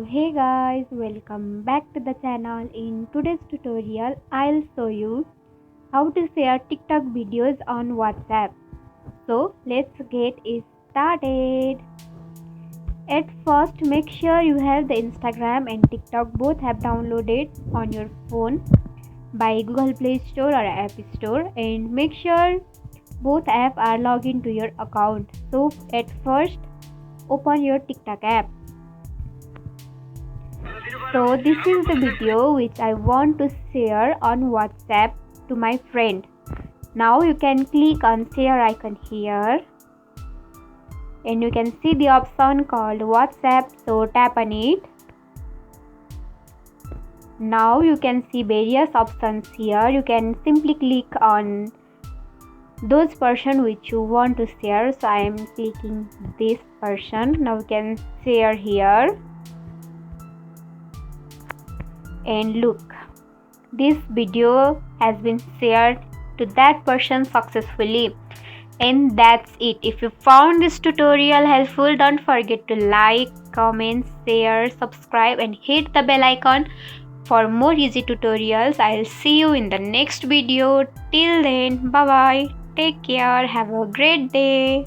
Hey guys, welcome back to the channel. In today's tutorial I'll show you how to share TikTok videos on WhatsApp. So let's get it started. At first, make sure you have the Instagram and TikTok both have downloaded on your phone by Google Play Store or App Store, and make sure both apps are logged into your account. So at first, open your TikTok app. So this is the video which I want to share on WhatsApp to my friend. Now you can click on share icon here and you can see the option called WhatsApp, so tap on it. Now you can see various options here. You can simply click on those person which you want to share. So I am clicking this person. Now you can share here. And look, this video has been shared to that person successfully. And that's it. If you found this tutorial helpful, don't forget to like, comment, share, subscribe and hit the bell icon for more easy tutorials. I'll see you in the next video. Till then, bye bye. Take care. Have a great day.